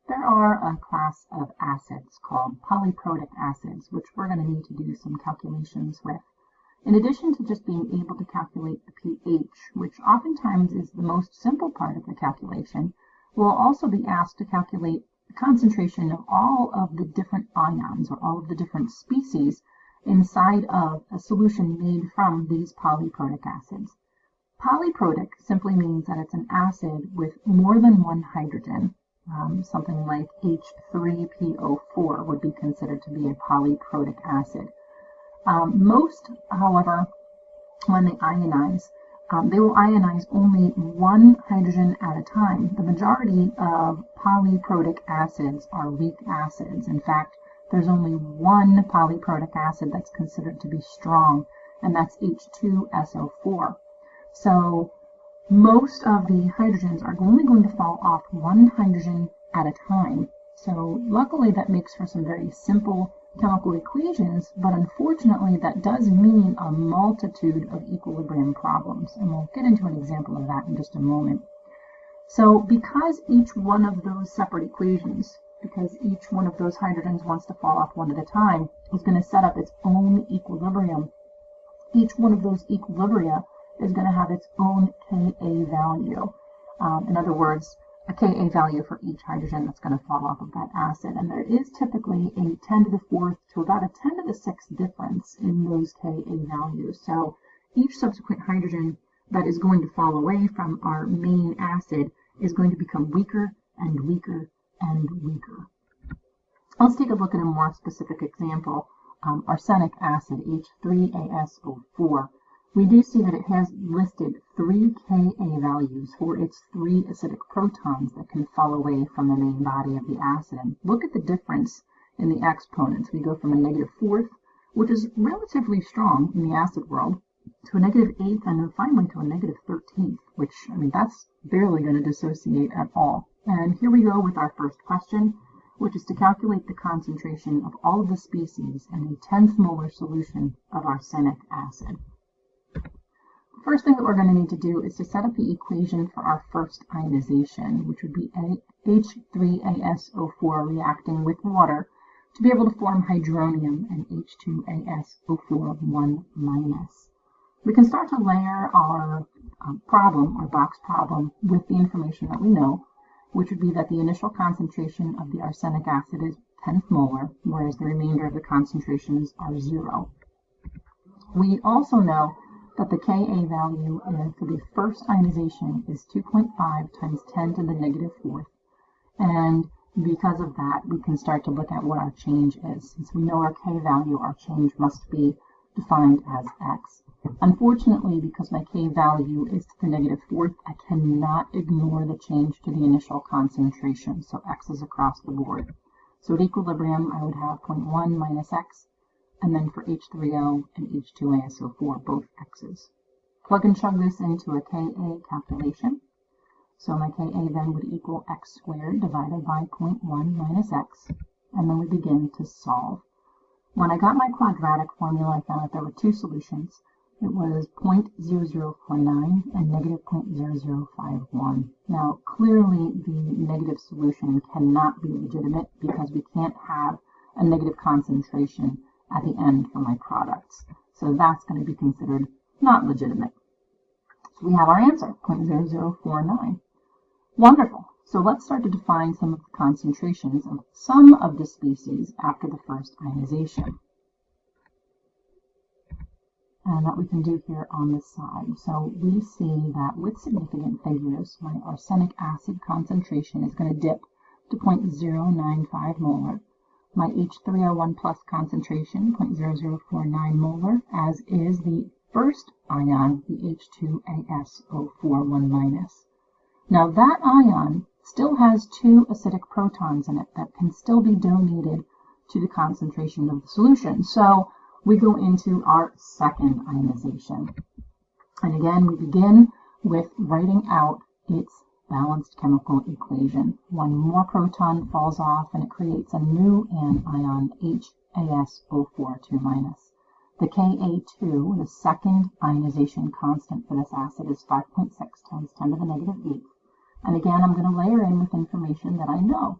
there are a class of acids called polyprotic acids, which we're going to need to do some calculations with. In addition to just being able to calculate the pH, which oftentimes is the most simple part of the calculation, we'll also be asked to calculate the concentration of all of the different ions or all of the different species inside of a solution made from these polyprotic acids. Polyprotic simply means that it's an acid with more than one hydrogen. Something like H3PO4 would be considered to be a polyprotic acid. Most, however, when they ionize, they will ionize only one hydrogen at a time. The majority of polyprotic acids are weak acids. In fact, there's only one polyprotic acid that's considered to be strong, and that's H2SO4. So most of the hydrogens are only going to fall off one hydrogen at a time. So luckily that makes for some very simple chemical equations, but unfortunately that does mean a multitude of equilibrium problems, and we'll get into an example of that in just a moment. So because each one of those separate equations, because each one of those hydrogens wants to fall off one at a time, is going to set up its own equilibrium. Each one of those equilibria is going to have its own Ka value. In other words, a Ka value for each hydrogen that's going to fall off of that acid. And there is typically a 10 to the 4th to about a 10 to the 6th difference in those Ka values. So each subsequent hydrogen that is going to fall away from our main acid is going to become weaker and weaker and weaker. Let's take a look at a more specific example. Arsenic acid, H3ASO4. We do see that it has listed 3 Ka values for its 3 acidic protons that can fall away from the main body of the acid. And look at the difference in the exponents. We go from a -4th, which is relatively strong in the acid world, to a -8th, and then finally to a -13th, which, I mean, that's barely going to dissociate at all. And here we go with our first question, which is to calculate the concentration of all of the species in a 10th molar solution of arsenic acid. First thing that we're going to need to do is to set up the equation for our first ionization, which would be H3ASO4 reacting with water to be able to form hydronium and H2ASO4 1-. We can start to layer our problem, our box problem, with the information that we know, which would be that the initial concentration of the arsenic acid is 10th molar, whereas the remainder of the concentrations are 0. We also know that the Ka value for the first ionization is 2.5 times 10 to the -4th. And because of that, we can start to look at what our change is. Since we know our K value, our change must be defined as X. Unfortunately, because my K value is to the -4th, I cannot ignore the change to the initial concentration. So X is across the board. So at equilibrium, I would have 0.1 minus X. And then for H3O and H2ASO4, both X's. Plug and chug this into a Ka calculation. So my Ka then would equal X squared divided by 0.1 minus X. And then we begin to solve. When I got my quadratic formula, I found that there were two solutions. It was 0.0049 and -0.0051. Now, clearly the negative solution cannot be legitimate because we can't have a negative concentration at the end for my products. So that's going to be considered not legitimate. So we have our answer, 0.0049. Wonderful. So let's start to define some of the concentrations of some of the species after the first ionization. And that we can do here on this side. So we see that with significant figures, my arsenic acid concentration is going to dip to 0.095 molar. My H3O1 plus concentration, 0.0049 molar, as is the first ion, the H2ASO4 1-. Now that ion still has 2 acidic protons in it that can still be donated to the concentration of the solution. So we go into our second ionization. And again, we begin with writing out its balanced chemical equation. One more proton falls off and it creates a new anion, HASO4 2-. The Ka2, the second ionization constant for this acid, is 5.6 times 10 to the -8. And again, I'm going to layer in with information that I know.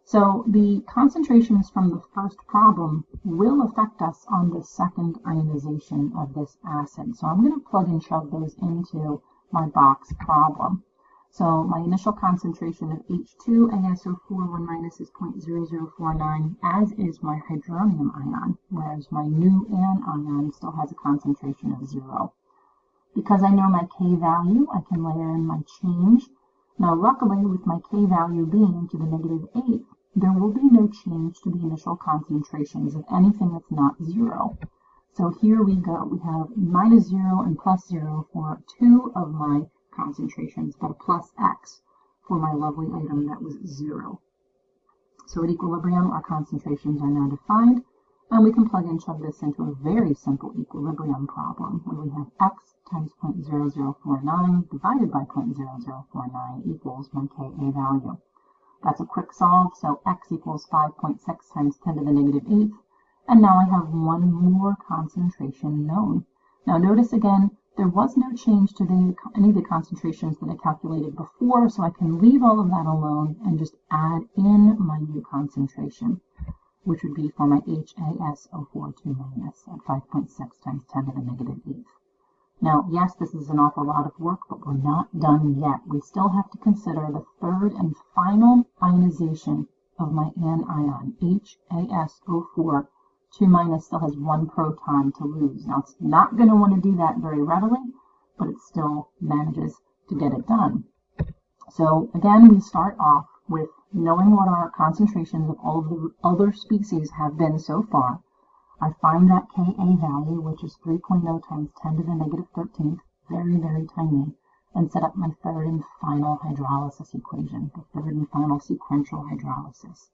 So the concentrations from the first problem will affect us on the second ionization of this acid. So I'm going to plug and shove those into my box problem. So my initial concentration of H2ASO4 1- is 0.0049, as is my hydronium ion, whereas my new anion still has a concentration of 0. Because I know my K value, I can layer in my change. Now luckily, with my K value being to the -8th, there will be no change to the initial concentrations of anything that's not 0. So here we go. We have -0 and +0 for 2 of my concentrations, but a plus X for my lovely item that was 0. So at equilibrium, our concentrations are now defined, and we can plug and shove this into a very simple equilibrium problem where we have X times 0.0049 divided by 0.0049 equals my Ka value. That's a quick solve, so X equals 5.6 times 10 to the -8th, and now I have one more concentration known. Now notice again, there was no change to any of the concentrations that I calculated before, so I can leave all of that alone and just add in my new concentration, which would be for my HASO4 2- at 5.6 times 10 to the -8th. Now, yes, this is an awful lot of work, but we're not done yet. We still have to consider the third and final ionization of my anion, HASO4 2- still has 1 proton to lose. Now, it's not going to want to do that very readily, but it still manages to get it done. So again, we start off with knowing what our concentrations of all of the other species have been so far. I find that Ka value, which is 3.0 times 10 to the -13th, very, very tiny, and set up my third and final hydrolysis equation, the third and final sequential hydrolysis,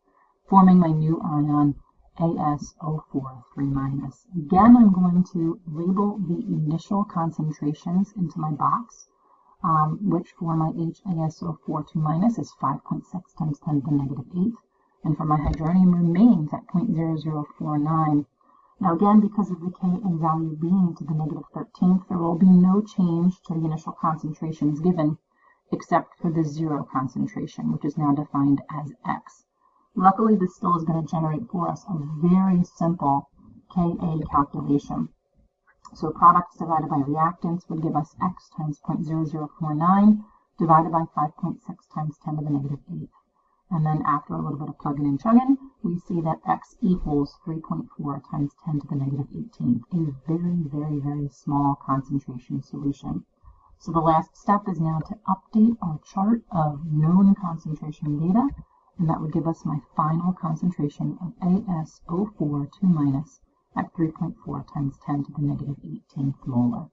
forming my new ion, ASO4 3-. Again, I'm going to label the initial concentrations into my box, which for my HASO4 2- is 5.6 times 10 to the -8th, and for my hydronium remains at 0.0049. Now again, because of the Ka value being to the -13th, there will be no change to the initial concentrations given, except for the 0 concentration, which is now defined as X. Luckily, this still is going to generate for us a very simple Ka calculation. So products divided by reactants would give us X times 0.0049 divided by 5.6 times 10 to the -8th. And then after a little bit of plugging and chugging, we see that X equals 3.4 times 10 to the -18th, a very, very, very small concentration solution. So the last step is now to update our chart of known concentration data, and that would give us my final concentration of ASO4 2- at 3.4 times 10 to the -18th molar.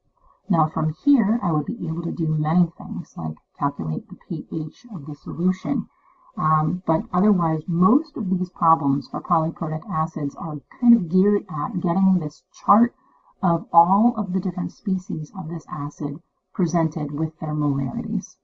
Now from here, I would be able to do many things, like calculate the pH of the solution. But otherwise, most of these problems for polyprotic acids are kind of geared at getting this chart of all of the different species of this acid presented with their molarities.